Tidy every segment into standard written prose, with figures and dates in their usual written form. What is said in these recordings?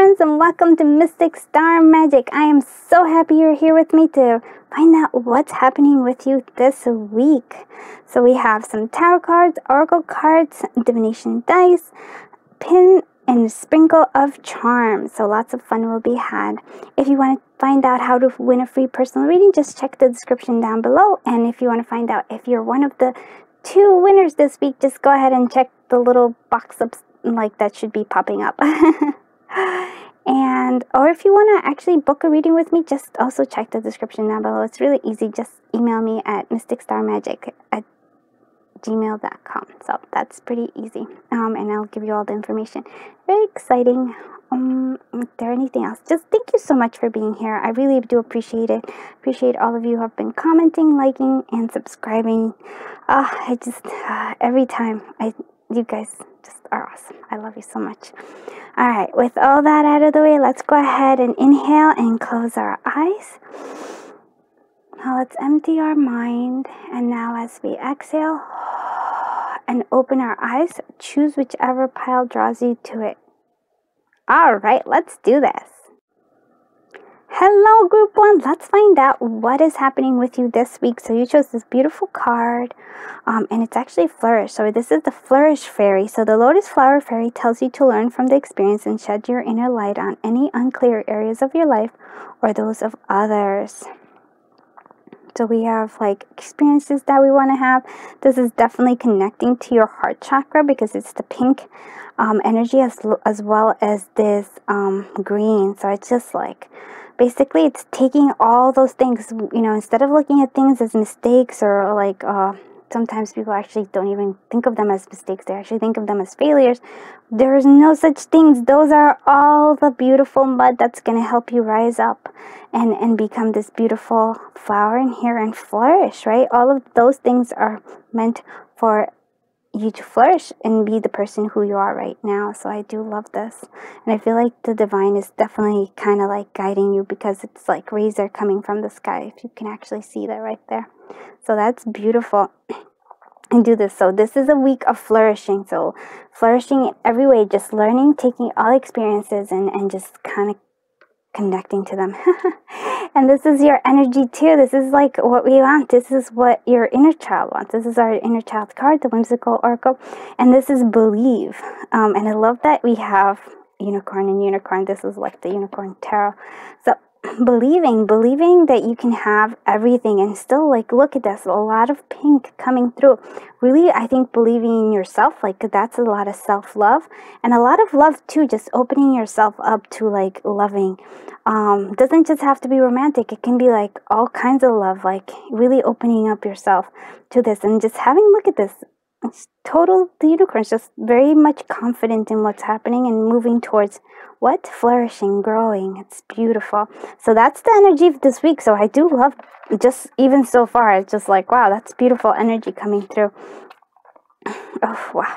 friends, and welcome to Mystic Star Magic. I am so happy you're here with me to find out what's happening with you this week. So we have some tarot cards, oracle cards, divination dice, pin, and a sprinkle of charms. So lots of fun will be had. If you want to find out how to win a free personal reading, just check the description down below. And if you want to find out if you're one of the 2 winners this week, just go ahead and check the little box up like that should be popping up. Or if you want to actually book a reading with me, just also check the description down below. It's really easy. Just email me at mysticstarmagic@gmail.com. So that's pretty easy. And I'll give you all the information. Very exciting. Is there anything else? Just thank you so much for being here. I really do appreciate it. Appreciate all of you who have been commenting, liking, and subscribing. Every time you guys just are awesome. I love you so much. All right, with all that out of the way, let's go ahead and inhale and close our eyes. Now let's empty our mind. And now as we exhale and open our eyes, choose whichever pile draws you to it. All right, let's do this. Hello, Group 1. Let's find out what is happening with you this week. So you chose this beautiful card, and it's actually Flourish. So this is the Flourish Fairy. So the Lotus Flower Fairy tells you to learn from the experience and shed your inner light on any unclear areas of your life or those of others. So we have like experiences that we want to have. This is definitely connecting to your heart chakra because it's the pink energy as well as this green. So it's just like, basically it's taking all those things, you know, instead of looking at things as mistakes or like, sometimes people actually don't even think of them as mistakes. They actually think of them as failures. There's no such things. Those are all the beautiful mud that's going to help you rise up and become this beautiful flower in here and flourish, right? All of those things are meant for you to flourish and be the person who you are right now. So I do love this, and I feel like the divine is definitely kind of like guiding you because it's like rays are coming from the sky, if you can actually see that right there. So that's beautiful. And do this. So this is a week of flourishing. So flourishing in every way, just learning, taking all experiences and just kind of connecting to them. And this is your energy too. This is like what we want. This is what your inner child wants. This is our inner child card, the Whimsical Oracle. And this is Believe. And I love that we have unicorn and unicorn. This is like the unicorn tarot. So believing that you can have everything and still, like, look at this, a lot of pink coming through. Really, I think believing in yourself, like, that's a lot of self-love and a lot of love too, just opening yourself up to like loving. Doesn't just have to be romantic. It can be like all kinds of love, like really opening up yourself to this and just having, look at this. It's total, the unicorn's just very much confident in what's happening and moving towards what? Flourishing, growing. It's beautiful. So that's the energy of this week. So I do love, just even so far, it's just like, wow, that's beautiful energy coming through. Oh, wow.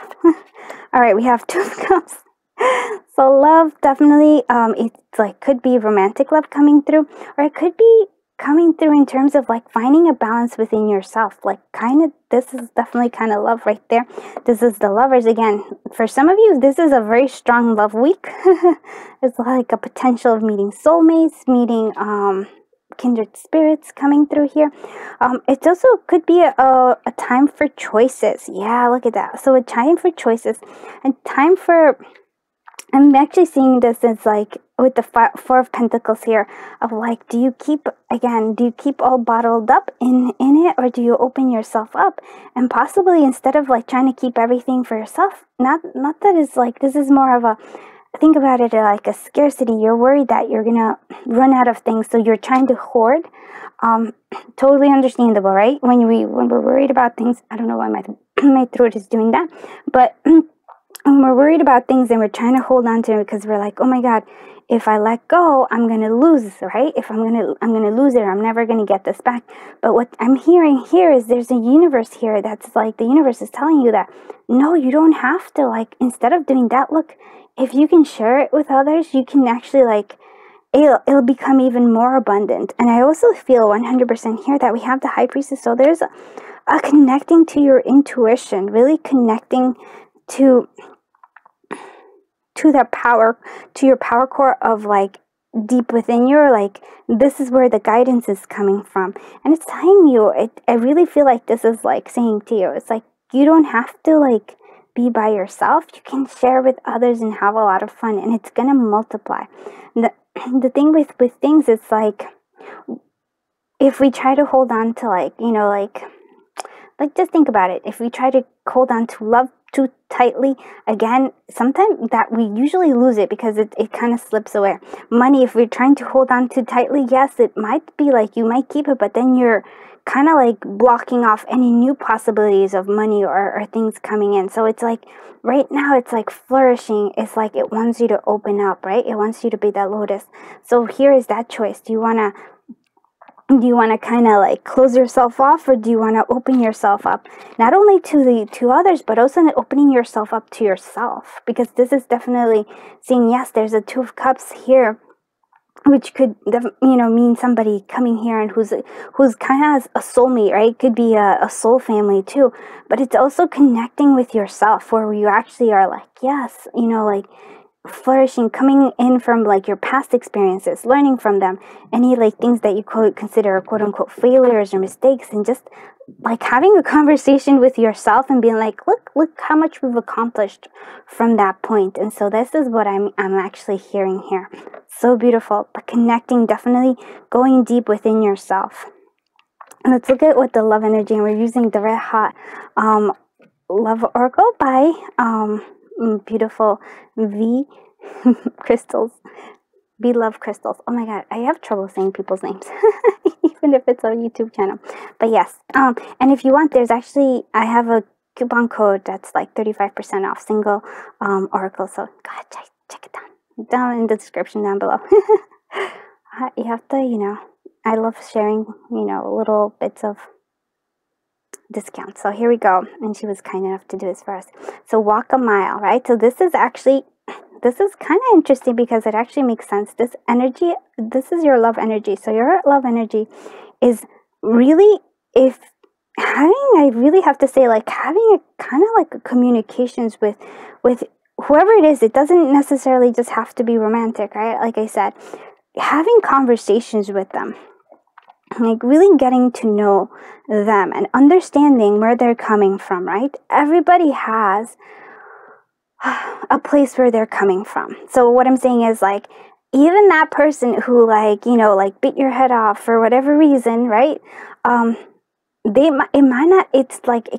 All right, we have 2 of Cups. So love, definitely, it's like, could be romantic love coming through, or it could be coming through in terms of like finding a balance within yourself. Like kind of, this is definitely kind of love right there. This is the Lovers again. For some of you, this is a very strong love week. It's like a potential of meeting soulmates, meeting kindred spirits coming through here. It also could be a time for choices. Yeah, look at that. So a time for choices, and time for, I'm actually seeing this as like with the 4 of Pentacles here, of like, do you keep all bottled up in it, or do you open yourself up? And possibly, instead of like trying to keep everything for yourself, not that it's like, this is more of a, think about it like a scarcity. You're worried that you're gonna run out of things, so you're trying to hoard. Totally understandable, right? When we're worried about things, I don't know why my throat is doing that, but when we're worried about things and we're trying to hold on to it because we're like, oh my God, if I let go, I'm gonna lose, right? If I'm gonna lose it, I'm never gonna get this back. But what I'm hearing here is there's a universe here that's like, the universe is telling you that no, you don't have to, like, instead of doing that, look, if you can share it with others, you can actually like, it'll become even more abundant. And I also feel 100% here that we have the High Priestess. So there's a connecting to your intuition, really connecting to to the power, to your power core of like deep within you, like this is where the guidance is coming from. And it's telling you, I really feel like this is like saying to you, it's like you don't have to like be by yourself. You can share with others and have a lot of fun, and it's gonna multiply. The thing with things, it's like if we try to hold on to like, you know, like just think about it. If we try to hold on to love too tightly, again, sometimes that we usually lose it because it kind of slips away. Money, if we're trying to hold on too tightly, yes, it might be like you might keep it, but then you're kind of like blocking off any new possibilities of money or things coming in. So it's like right now it's like flourishing. It's like it wants you to open up, right? It wants you to be that lotus. So here is that choice. Do you want to kind of like close yourself off, or do you want to open yourself up not only to others, but also opening yourself up to yourself? Because this is definitely saying, yes, there's a Two of Cups here, which could mean somebody coming here and who's kind of a soulmate, right? It could be a soul family too, but it's also connecting with yourself, where you actually are like, yes, like flourishing, coming in from like your past experiences, learning from them, any like things that you could consider quote unquote failures or mistakes, and just like having a conversation with yourself and being like, look how much we've accomplished from that point. And so this is what I'm actually hearing here. So beautiful, but connecting, definitely going deep within yourself. And let's look at what the love energy, and we're using the Red Hot Love Oracle by beautiful V crystals. Be Love Crystals. Oh my god, I have trouble saying people's names even if it's a YouTube channel. But yes, and if you want, there's actually, I have a coupon code that's like 35% off single oracle, so go ahead, check it down in the description down below. You have to, I love sharing, little bits of discount. So here we go, and she was kind enough to do this for us. So walk a mile, right? So this is kind of interesting because it actually makes sense. This energy, this is your love energy. So your love energy is really, I really have to say, like having a kind of like a communications with whoever it is. It doesn't necessarily just have to be romantic, right? Like I said, having conversations with them, like really getting to know them and understanding where they're coming from, right? Everybody has a place where they're coming from. So what I'm saying is, like, even that person who like bit your head off for whatever reason, right? It might not, it's like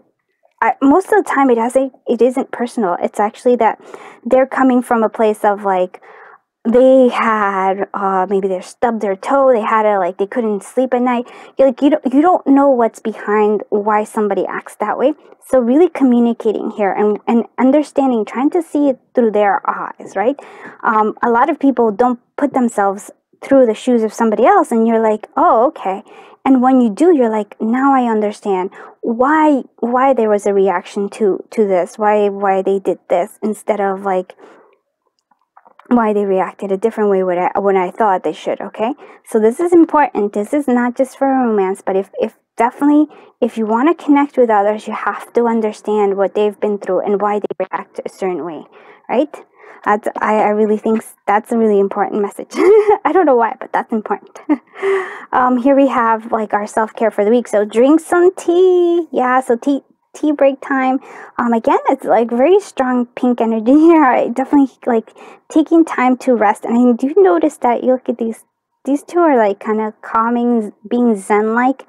most of the time it isn't personal. It's actually that they're coming from a place of like, they had maybe they stubbed their toe, they couldn't sleep at night. You don't know what's behind why somebody acts that way. So really communicating here and understanding, trying to see it through their eyes, right? A lot of people don't put themselves through the shoes of somebody else, and you're like, oh, okay. And when you do, you're like, now I understand why there was a reaction to this, why they did this, instead of like why they reacted a different way when I thought they should. Okay, so this is important. This is not just for romance, but if you want to connect with others, you have to understand what they've been through and why they react a certain way, right? I really think that's a really important message. I don't know why, but that's important. Here we have like our self-care for the week. So drink some tea. Yeah, so tea break time. Again, it's like very strong pink energy here. I definitely like taking time to rest. And I do notice that you look at these two are like kind of calming, being zen-like,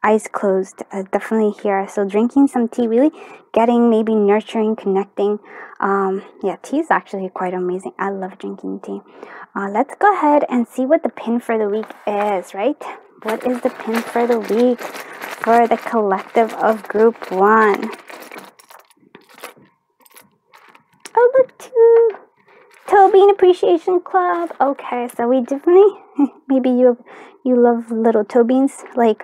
eyes closed, definitely here. So drinking some tea, really getting maybe nurturing, connecting. Yeah, tea is actually quite amazing. I love drinking tea. Let's go ahead and see what the pin for the week is, right? What is the pin for the week for the collective of group 1? Oh, look, too. Tobean Appreciation Club. Okay, so we definitely, maybe you love little Tobeans, like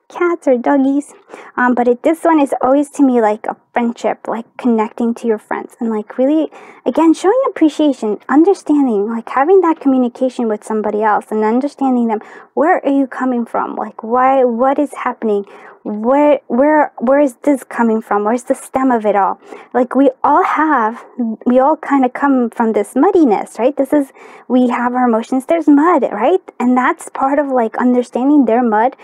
cats or doggies, but this one is always to me like a friendship, like connecting to your friends and like really, again, showing appreciation, understanding, like having that communication with somebody else and understanding them. Where are you coming from? Like what is happening? Where is this coming from? Where's the stem of it all? like we all kind of come from this muddiness, right? We have our emotions, there's mud, right? And that's part of like understanding their mud.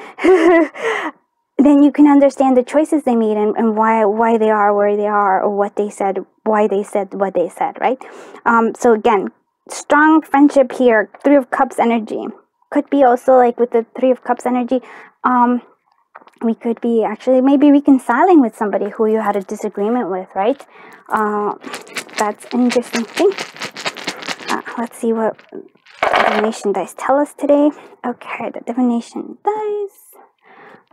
Then you can understand the choices they made and why they are where they are, or what they said, why they said what they said, right? So again, strong friendship here. 3 of Cups energy. Could be also like with the 3 of Cups energy, we could be actually maybe reconciling with somebody who you had a disagreement with, right? That's an interesting thing. Let's see what divination dice tell us today. Okay, the divination dice.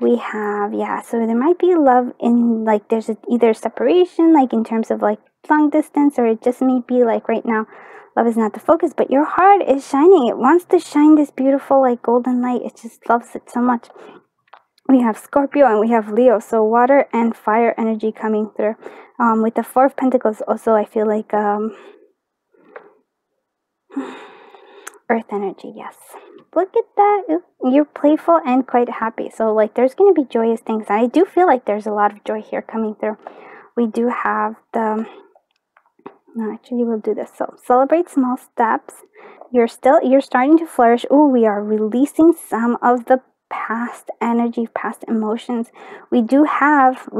We have, yeah, so there might be love in, like, there's either separation, like in terms of like long distance, or it just may be like right now love is not the focus, but your heart is shining. It wants to shine this beautiful like golden light. It just loves it so much. We have Scorpio and we have Leo, so water and fire energy coming through. With the 4 of Pentacles also, I feel like Earth energy, yes. Look at that. You're playful and quite happy. So like there's going to be joyous things. I do feel like there's a lot of joy here coming through. We do have the... No, actually we'll do this. So celebrate small steps. You're starting to flourish. Oh, we are releasing some of the past energy, past emotions. We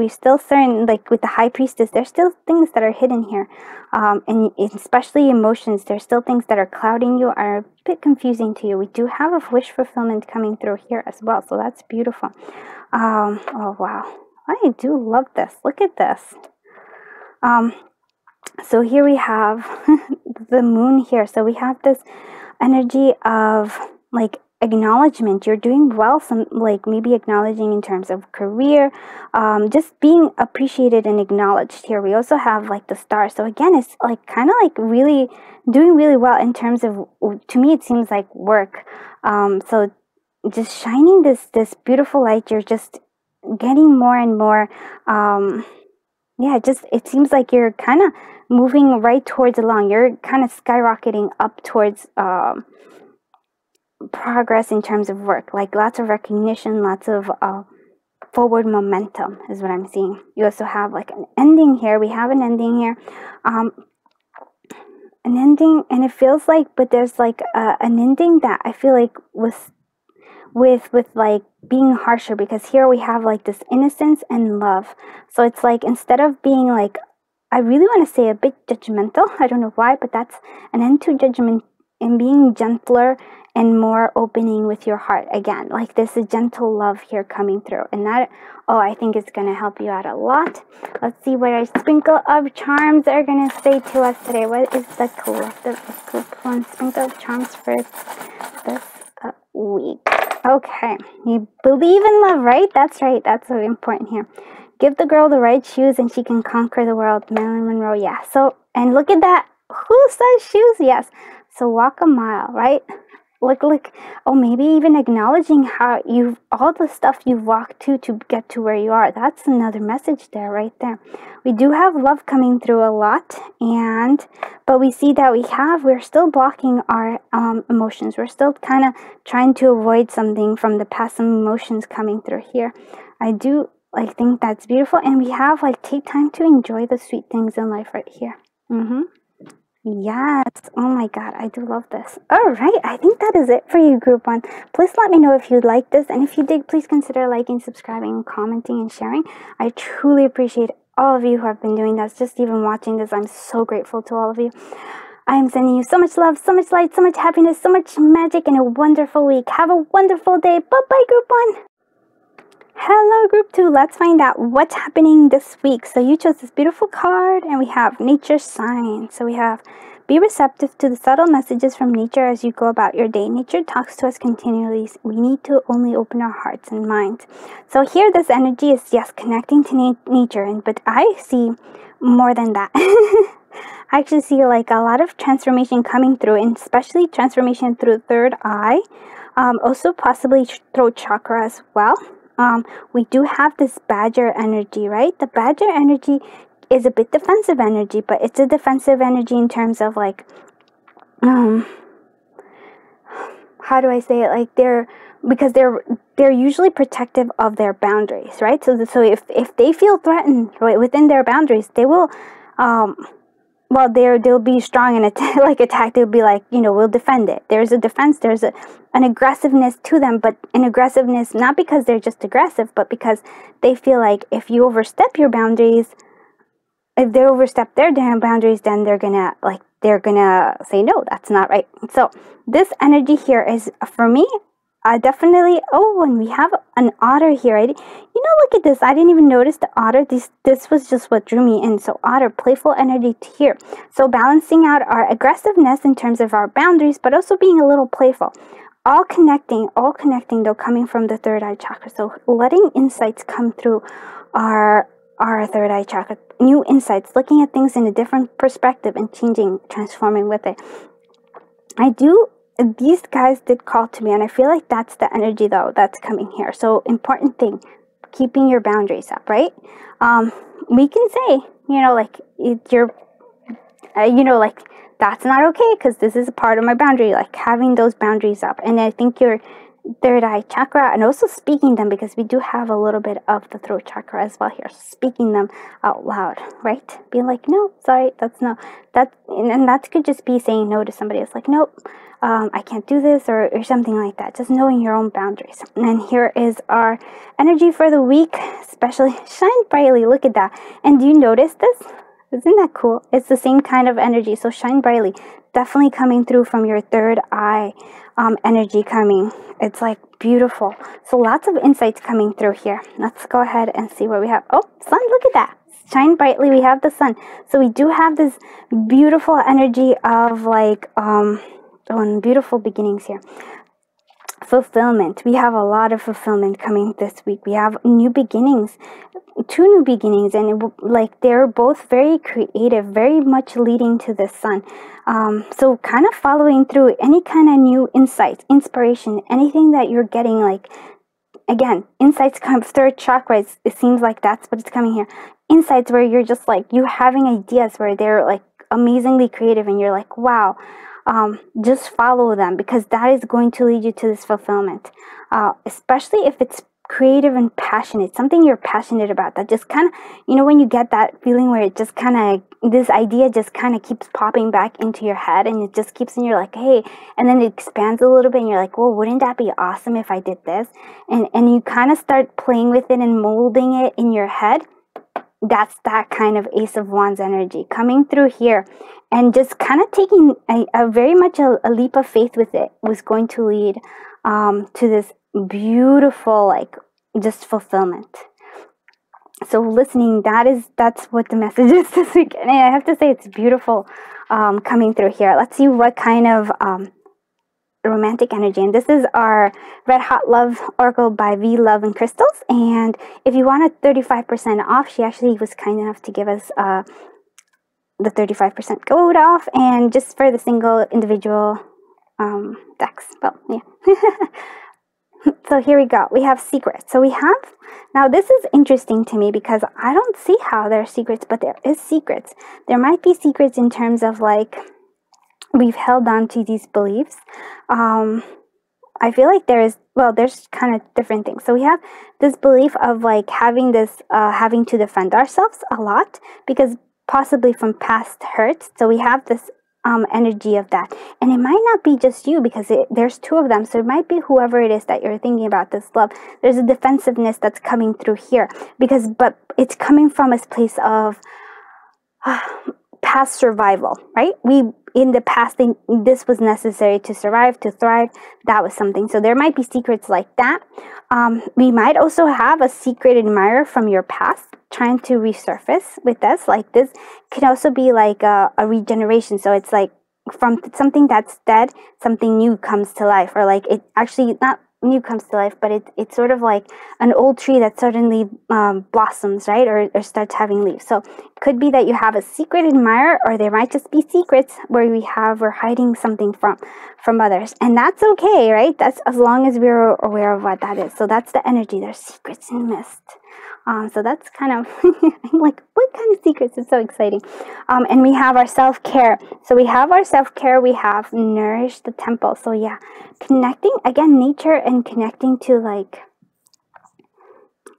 still certain, like with the High Priestess, there's still things that are hidden here, and especially emotions. There's still things that are clouding you, are a bit confusing to you. We do have a wish fulfillment coming through here as well, so that's beautiful. Oh wow, I do love this. Look at this. So here we have the moon here. So we have this energy of like acknowledgement. You're doing well, some like maybe acknowledging in terms of career, just being appreciated and acknowledged here. We also have like the star, so again it's like kind of like really doing really well in terms of, to me it seems like work. So just shining this beautiful light. You're just getting more and more, yeah, just it seems like you're kind of moving right towards along. You're kind of skyrocketing up towards progress in terms of work, like lots of recognition, lots of forward momentum is what I'm seeing. You also have like an ending here. We have an ending here, an ending, and it feels like, but there's like an ending that I feel like with like being harsher, because here we have like this innocence and love. So it's like, instead of being like, I really want to say a bit judgmental, I don't know why, but that's an end to judgment, and being gentler and more opening with your heart again. Like this is gentle love here coming through, and that, oh, I think it's going to help you out a lot. Let's see what our sprinkle of charms are going to say to us today. What is the collective one sprinkle of charms for this week? Okay, you believe in love, right? That's right. That's so important here. Give the girl the right shoes and she can conquer the world. Marilyn Monroe, yeah. So, and look at that. Who says shoes? Yes. So walk a mile, right? Look. Oh, maybe even acknowledging how all the stuff you've walked to get to where you are. That's another message there, right there. We do have love coming through a lot, but we see that we're still blocking our emotions. We're still kind of trying to avoid something from the past, some emotions coming through here. I do think that's beautiful, and we have take time to enjoy the sweet things in life right here. Yes. Oh my god, I do love this. All right, I think that is it for you, group one. Please let me know if you like this, and if you did, please consider liking, subscribing, commenting, and sharing. I truly appreciate all of you who have been doing that. Just even watching this, I'm so grateful to all of you. I am sending you so much love, so much light, so much happiness, so much magic, and a wonderful week. Have a wonderful day. Bye-bye, group one. Hello, group two. Let's find out what's happening this week. So you chose this beautiful card, and we have nature sign. So we have, be receptive to the subtle messages from nature as you go about your day. Nature talks to us continually. We need to only open our hearts and minds. So here, this energy is, yes, connecting to nature, but I see more than that. I actually see a lot of transformation coming through, and especially transformation through third eye. Also possibly throat chakra as well. We do have this badger energy, right? The badger energy is a bit defensive energy, but it's a defensive energy in terms of how do I say it? Because they're usually protective of their boundaries, right? So if they feel threatened, right, within their boundaries, they will well, they'll be strong and like attack. They'll be like, you know, we'll defend it. There's a defense. There's an aggressiveness to them, but an aggressiveness not because they're just aggressive, but because they feel like if you overstep your boundaries, if they overstep their damn boundaries, then they're gonna say no, that's not right. So this energy here is for me. Definitely. Oh, and we have an otter here. Look at this. I didn't even notice the otter. This was just what drew me in. So otter, playful energy here. So balancing out our aggressiveness in terms of our boundaries, but also being a little playful. All connecting though, coming from the third eye chakra. So letting insights come through our third eye chakra. New insights, looking at things in a different perspective and changing, transforming with it. These guys did call to me, and I feel like that's the energy though that's coming here. So important thing, keeping your boundaries up, right? We can say, like like that's not okay because this is a part of my boundary, like having those boundaries up. And I think your third eye chakra, and also speaking them, because we do have a little bit of the throat chakra as well here, speaking them out loud, right? Being like, no, sorry, and that could just be saying no to somebody. It's like, nope, I can't do this, or something like that. Just knowing your own boundaries. And here is our energy for the week, especially shine brightly. Look at that. And do you notice this? Isn't that cool? It's the same kind of energy. So shine brightly, definitely coming through from your third eye energy coming. It's like beautiful. So lots of insights coming through here. Let's go ahead and see what we have. Oh, sun, look at that. Shine brightly, we have the sun. So we do have this beautiful energy of like, beautiful beginnings here. Fulfillment. We have a lot of fulfillment coming this week. We have new beginnings, 2 new beginnings, and they're both very creative, very much leading to the sun. So kind of following through any kind of new insights, inspiration, anything that you're getting, like, again, insights come, third chakra, it seems like that's what it's coming here. Insights where you're just like, you having ideas where they're like amazingly creative and you're like, wow. Just follow them, because that is going to lead you to this fulfillment, especially if it's creative and passionate, something you're passionate about. That just kind of, when you get that feeling where it just kind of, this idea just kind of keeps popping back into your head, and it just keeps, and you're like, hey, and then it expands a little bit, and you're like, well, wouldn't that be awesome if I did this? And you kind of start playing with it and molding it in your head. That's that kind of Ace of Wands energy coming through here, and just kind of taking a very much a leap of faith with it was going to lead to this beautiful, like, just fulfillment. So listening, that's what the message is this week, and I have to say it's beautiful coming through here. Let's see what kind of romantic energy, and this is our Red Hot Love Oracle by V Love and Crystals. And if you want a 35% off, she actually was kind enough to give us the 35% code off, and just for the single individual decks. Well, yeah. So here we go. We have secrets. So we have, now this is interesting to me because I don't see how there are secrets, but there is secrets. There might be secrets in terms of like, we've held on to these beliefs. I feel like there's kind of different things. So we have this belief of like having to defend ourselves a lot, because possibly from past hurts. So we have this energy of that, and it might not be just you, because there's 2 of them. So it might be whoever it is that you're thinking about this love. There's a defensiveness that's coming through here, but it's coming from a place of past survival, right? In the past, this was necessary to survive, to thrive. That was something. So there might be secrets like that. We might also have a secret admirer from your past trying to resurface with us. Like, this can also be like a regeneration. So it's like from something that's dead, something new comes to life, or like it actually not new comes to life, but it's sort of like an old tree that suddenly blossoms, right? Or starts having leaves. So it could be that you have a secret admirer, or there might just be secrets where we're hiding something from others. And that's okay, right? That's as long as we're aware of what that is. So that's the energy. There's secrets in mist. So that's kind of, I'm like, what kind of secrets? It's so exciting. And we have our self-care. So we have our self-care. We have nourish the temple. So yeah, connecting, again, nature, and connecting to like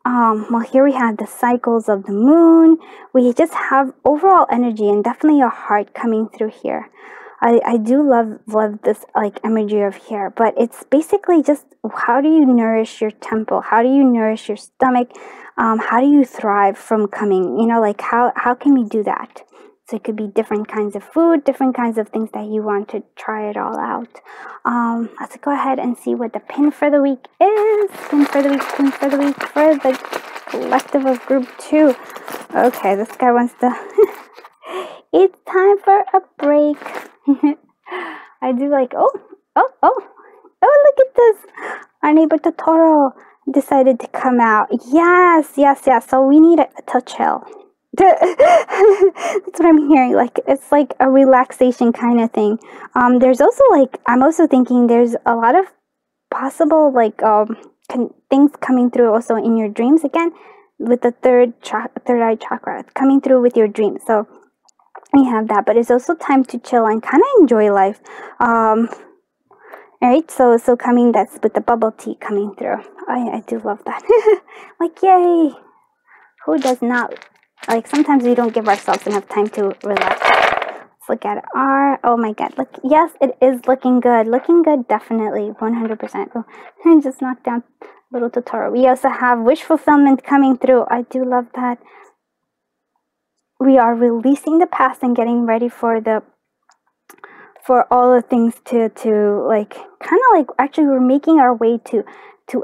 Well, here we have the cycles of the moon. We just have overall energy and definitely a heart coming through here. I do love this like imagery of here, but it's basically just how do you nourish your temple? How do you nourish your stomach? How do you thrive from coming? You know, like how can we do that? So it could be different kinds of food, different kinds of things that you want to try it all out. Let's go ahead and see what the pin for the week is. Pin for the week, pin for the week for the collective of group 2. Okay, this guy wants to... It's time for a break. I do like, oh, look at this. Our neighbor Totoro decided to come out. Yes. So we need to chill. That's what I'm hearing. Like, it's like a relaxation kind of thing. There's also like, I'm also thinking there's a lot of possible like things coming through also in your dreams again with the third eye chakra coming through with your dreams. So we have that, but it's also time to chill and kind of enjoy life. Alright, so coming, that's with the bubble tea coming through. I do love that. Like, yay! Who does not? Like, sometimes we don't give ourselves enough time to relax. Let's look at it. Oh my god, look, yes, it is looking good. Looking good, definitely, 100%. Oh, and just knocked down little Totoro. We also have wish fulfillment coming through. I do love that. We are releasing the past and getting ready for all the things to like, kind of like, actually we're making our way to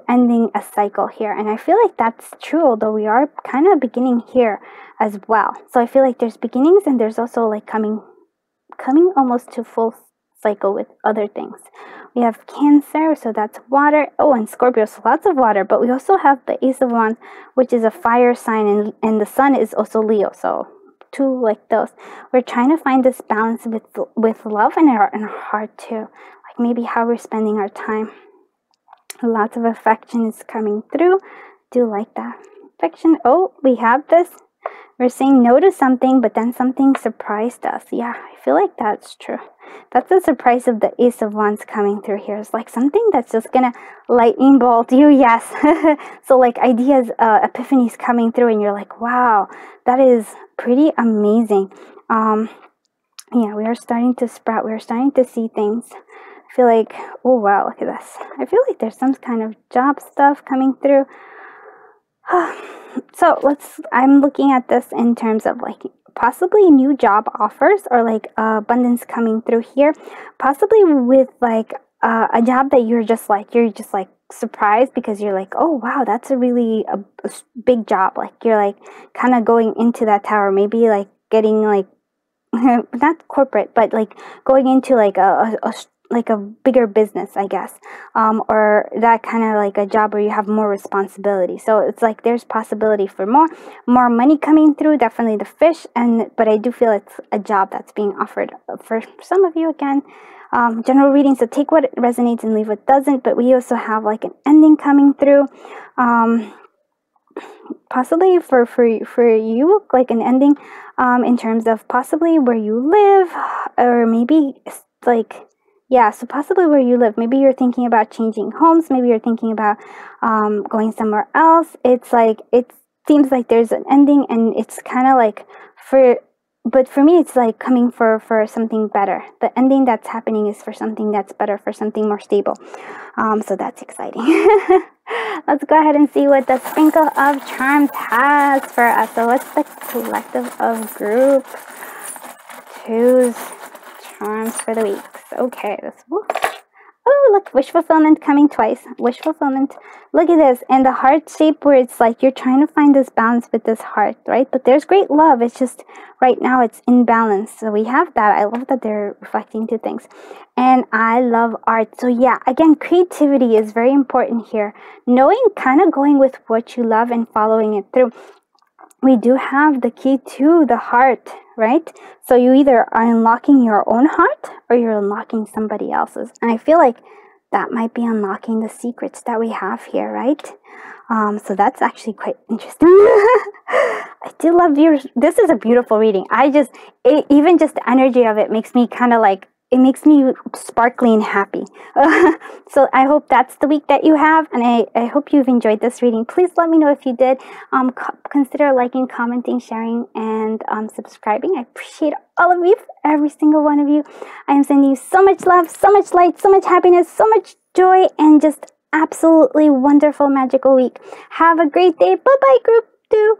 ending a cycle here. And I feel like that's true, although we are kind of beginning here as well. So I feel like there's beginnings and there's also like coming almost to full cycle with other things. We have Cancer, so that's water. Oh, and Scorpio, so lots of water. But we also have the Ace of Wands, which is a fire sign, and the Sun is also Leo. So two like those. We're trying to find this balance with love and our heart too. Like maybe how we're spending our time. Lots of affection is coming through. Do like that. Affection. Oh, we have this. We're saying no to something, but then something surprised us. Yeah, I feel like that's true. That's the surprise of the Ace of Wands coming through here. It's like something that's just gonna lightning bolt you. Yes. So like ideas, epiphanies coming through, and you're like, wow, that is pretty amazing. Yeah, we are starting to sprout. We're starting to see things. I feel like, oh wow, look at this. I feel like there's some kind of job stuff coming through. So I'm looking at this in terms of like possibly new job offers or like abundance coming through here, possibly with like a job that you're just like surprised because you're like, oh wow, that's a really a big job. Like you're like kind of going into that tower, maybe like getting like not corporate, but like going into like a bigger business, I guess, or that kind of like a job where you have more responsibility. So it's like there's possibility for more money coming through. Definitely the fish, but I do feel it's a job that's being offered for some of you again. General reading, so take what resonates and leave what doesn't. But we also have like an ending coming through. Possibly for you, like an ending in terms of possibly where you live, or maybe like, yeah, so possibly where you live. Maybe you're thinking about changing homes. Maybe you're thinking about going somewhere else. It's like, it seems like there's an ending, and it's kind of like but for me, it's like coming for something better. The ending that's happening is for something that's better, for something more stable. So that's exciting. Let's go ahead and see what the Sprinkle of Charms has for us. So what's the collective of group 2's charms for the week? Okay, oh, look, wish fulfillment coming twice. Wish fulfillment. Look at this. And the heart shape where it's like you're trying to find this balance with this heart, right? But there's great love. It's just right now it's in balance. So we have that. I love that they're reflecting two things. And I love art. So yeah, again, creativity is very important here. Knowing, kind of going with what you love and following it through. We do have the key to the heart, right? So you either are unlocking your own heart or you're unlocking somebody else's. And I feel like that might be unlocking the secrets that we have here, right? So that's actually quite interesting. I do love yours. This is a beautiful reading. Even just the energy of it makes me kind of like it makes me sparkly and happy. So I hope that's the week that you have, and I hope you've enjoyed this reading. Please let me know if you did. Consider liking, commenting, sharing, and subscribing. I appreciate all of you, every single one of you. I am sending you so much love, so much light, so much happiness, so much joy, and just absolutely wonderful, magical week. Have a great day. Bye-bye, Group 2.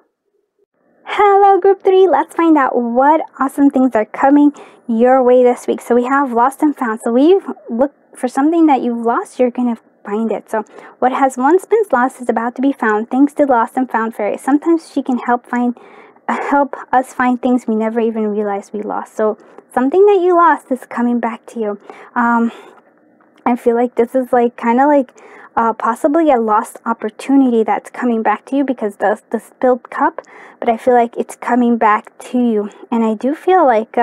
Hello, Group 3. Let's find out what awesome things are coming your way this week. So we have lost and found. So we've looked for something that you've lost, you're going to find it. So what has once been lost is about to be found. Thanks to Lost and Found Fairy. Sometimes she can help us find things we never even realized we lost. So something that you lost is coming back to you. I feel like this is like kind of like possibly a lost opportunity that's coming back to you because the spilled cup, but I feel like it's coming back to you. And I do feel like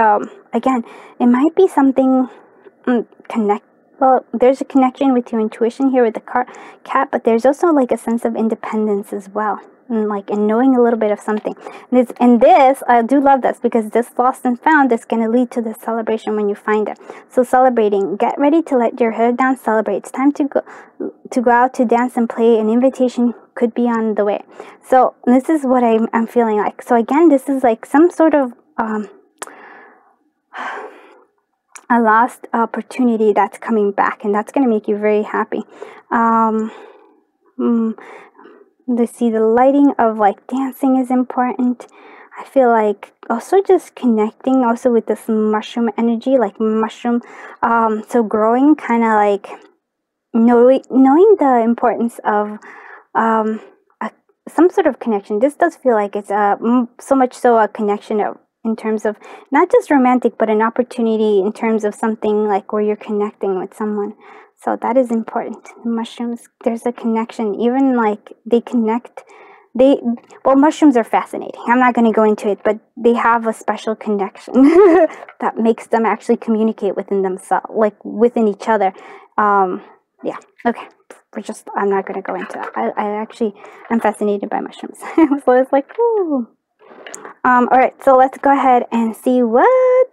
again, it might be something well, there's a connection with your intuition here with the cat, but there's also like a sense of independence as well, and knowing a little bit of something. And this I do love this because this lost and found is going to lead to the celebration when you find it. So celebrating, get ready to let your hair down, celebrate. It's time to go out to dance and play. An invitation could be on the way. So this is what I'm feeling like. So again, this is like some sort of a lost opportunity that's coming back, and that's going to make you very happy. To see the lighting of like dancing is important. I feel like also just connecting also with this mushroom energy, like mushroom. So growing, kind of like knowing the importance of some sort of connection. This does feel like it's so much so a connection of, in terms of not just romantic, but an opportunity in terms of something like where you're connecting with someone. So that is important. Mushrooms, there's a connection. Even like they connect. Well, mushrooms are fascinating. I'm not going to go into it, but they have a special connection that makes them actually communicate within themselves, like within each other. Yeah. Okay. I'm not going to go into that. I'm fascinated by mushrooms. So it's like, ooh. All right, so let's go ahead and see what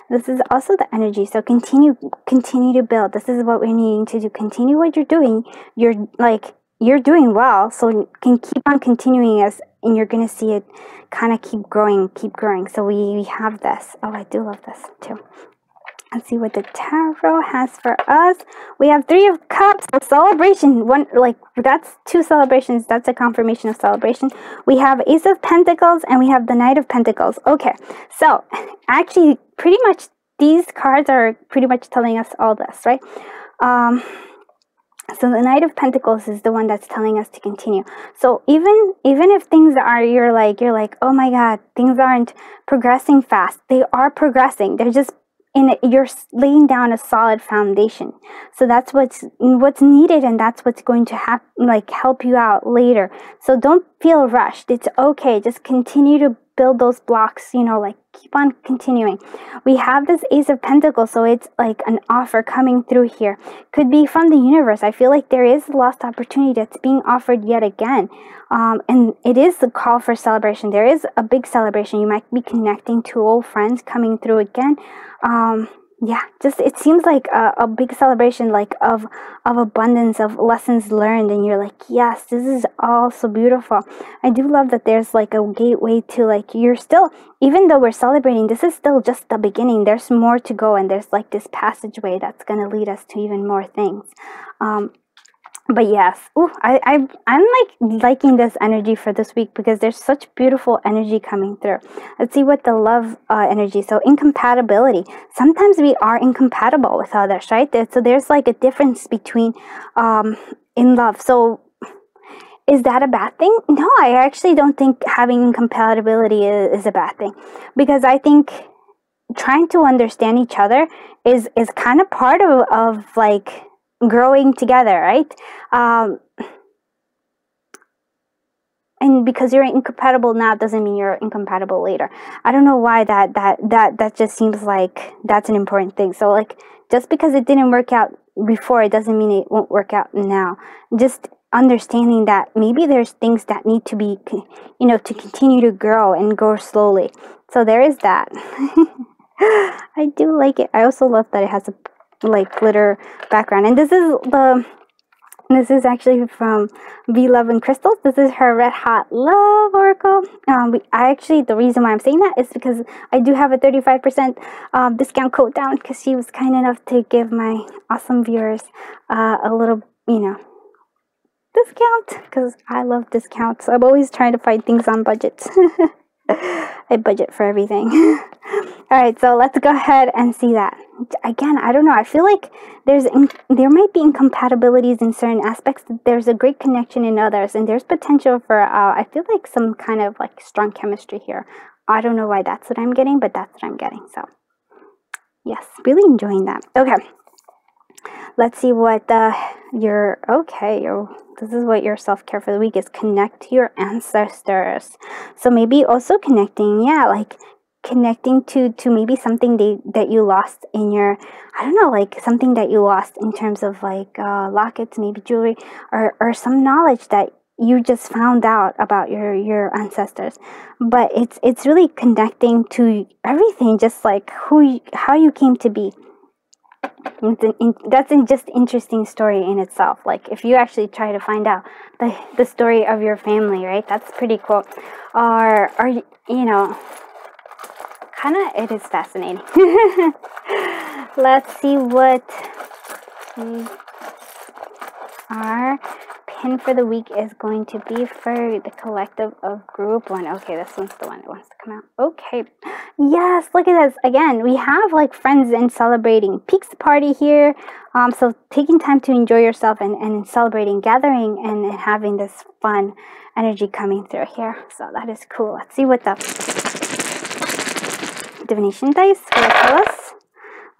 this is. Also the energy. So continue to build. This is what we're needing to do. Continue what you're doing. You're doing well, so can keep on continuing and you're gonna see it kind of keep growing. So we have this. Oh, I do love this too. Let's see what the tarot has for us. We have 3 of Cups, a celebration. That's 2 celebrations. That's a confirmation of celebration. We have Ace of Pentacles and we have the Knight of Pentacles. Okay, so actually pretty much these cards are pretty much telling us all this, right? So the Knight of Pentacles is the one that's telling us to continue. So even if things are, you're like, oh my God, things aren't progressing fast. They are progressing. They're just you're laying down a solid foundation. So that's what's needed, and that's what's going to help you out later. So don't feel rushed. It's okay. Just continue to build those blocks, keep on continuing. We have this Ace of Pentacles, so it's like an offer coming through here. Could be from the universe. I feel like there is a lost opportunity that's being offered yet again. And it is the call for celebration. There is a big celebration. You might be connecting to old friends coming through again. Yeah, just it seems like a big celebration, like of abundance, of lessons learned, and you're like, yes, this is all so beautiful. I do love that there's like a gateway to, like, you're still, even though we're celebrating, this is still just the beginning. There's more to go, and there's like this passageway that's gonna lead us to even more things. But yes, I'm like liking this energy for this week because there's such beautiful energy coming through. Let's see what the love energy. So incompatibility. Sometimes we are incompatible with others, right? So there's like a difference between in love. So is that a bad thing? No, I actually don't think having incompatibility is a bad thing, because I think trying to understand each other is kind of part of like growing together, right? And because you're incompatible now doesn't mean you're incompatible later. I don't know why that just seems like that's an important thing. So like, just because it didn't work out before, it doesn't mean it won't work out now. Just understanding that maybe there's things that need to be, to continue to grow and grow slowly. So there is that. I do like it. I also love that it has a like glitter background. And this is actually from V Love and Crystals. This is her Red Hot Love Oracle. I actually, the reason why I'm saying that is because I do have a 35% discount code down, because she was kind enough to give my awesome viewers a little, discount, because I love discounts. I'm always trying to find things on budgets. I budget for everything. Alright, so let's go ahead and see that. Again, I don't know. I feel like there might be incompatibilities in certain aspects. There's a great connection in others, and there's potential for, I feel like some kind of like strong chemistry here. I don't know why that's what I'm getting, but that's what I'm getting. So, yes, really enjoying that. Okay. Let's see what this is what your self-care for the week is. Connect to your ancestors. So maybe also connecting, like connecting to maybe something that you lost in your, I don't know, like something that you lost in terms of like lockets, maybe jewelry, or some knowledge that you just found out about your ancestors. But it's really connecting to everything, just like how you came to be. That's just interesting story in itself. Like if you actually try to find out the story of your family, right? That's pretty cool. Or kind of, it is fascinating. Let's see what our pin for the week is going to be for the collective of group one. Okay, this one's the one that wants to come out. Okay. Yes, look at this. Again, we have like friends and celebrating. Peaks party here. So taking time to enjoy yourself and celebrating, gathering, and having this fun energy coming through here. So that is cool. Let's see what the divination dice will tell us.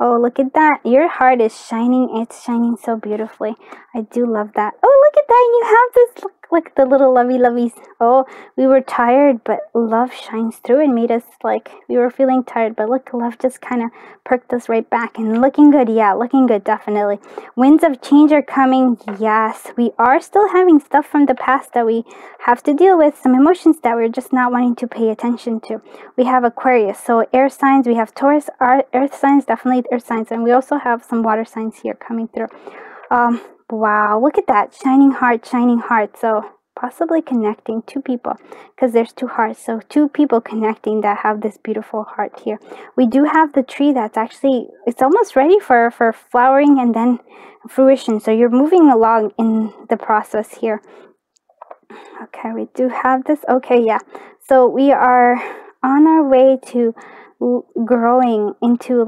Oh, look at that. Your heart is shining. It's shining so beautifully. I do love that. Oh, look at that. You have this, like the little lovey-loveys. Oh, we were tired, but love shines through and made us like, we were feeling tired, but look, love just kind of perked us right back and looking good. Yeah, looking good, definitely. Winds of change are coming. Yes, we are still having stuff from the past that we have to deal with, some emotions that we're just not wanting to pay attention to. We have Aquarius, so air signs. We have Taurus, earth signs, definitely earth signs, and we also have some water signs here coming through. Wow, look at that. Shining heart, shining heart. So possibly connecting two people, because there's two hearts. So two people connecting that have this beautiful heart here. We do have the tree that's actually, it's almost ready for flowering and then fruition. So you're moving along in the process here. Okay, we do have this. Okay, yeah. So we are on our way to growing into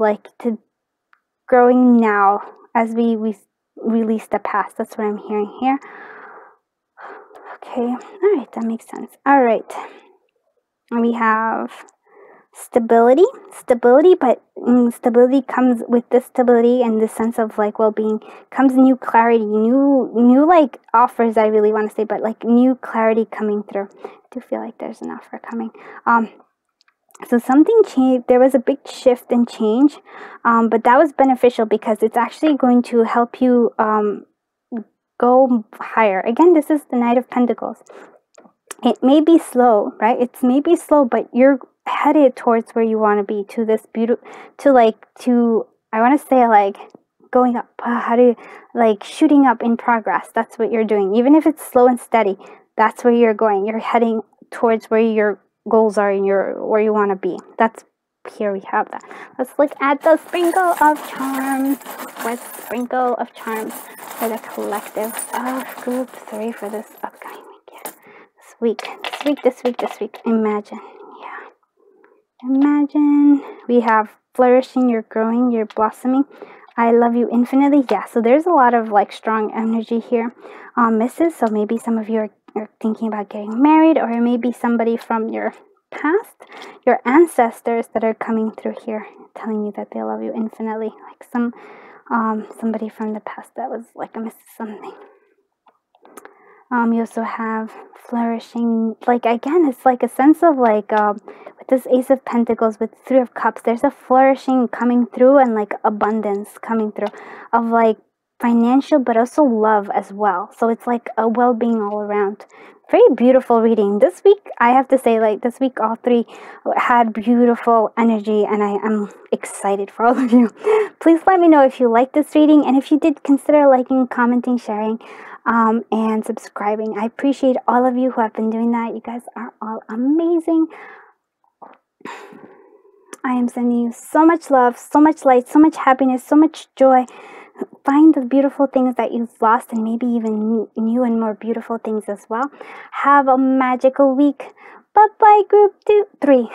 growing now as we release the past. That's what I'm hearing here. Okay, all right, that makes sense. All right, and we have stability, but stability comes with this stability and this sense of like well-being comes new clarity, new like offers. I really want to say, but like new clarity coming through. I do feel like there's an offer coming. So something changed. There was a big shift and change, but that was beneficial because it's actually going to help you go higher. Again, this is the Knight of Pentacles. It may be slow, right? It's maybe slow, but you're headed towards where you want to be, to this beautiful, I want to say like going up, like shooting up in progress. That's what you're doing. Even if it's slow and steady, that's where you're going. You're heading towards where your goals are and where you want to be. That's here we have that. Let's look at the sprinkle of charms. What's sprinkle of charms for the collective of group 3 for this upcoming week? This week. Imagine. Yeah. Imagine. We have flourishing, you're growing, you're blossoming. I love you infinitely. Yeah, so there's a lot of like strong energy here. Misses, so maybe some of you are thinking about getting married, or maybe somebody from your past, your ancestors that are coming through here telling you that they love you infinitely, like somebody from the past that was like a miss something. You also have flourishing, like again, it's like a sense of like with this Ace of Pentacles with 3 of Cups, there's a flourishing coming through and like abundance coming through of like financial, but also love as well. So it's like a well-being all around. Very beautiful reading. This week, I have to say, like this week, all three had beautiful energy, and I am excited for all of you. Please let me know if you like this reading, and if you did, consider liking, commenting, sharing, and subscribing. I appreciate all of you who have been doing that. You guys are all amazing. I am sending you so much love, so much light, so much happiness, so much joy. Find the beautiful things that you've lost, and maybe even new and more beautiful things as well. Have a magical week. Bye-bye, group 2, 3.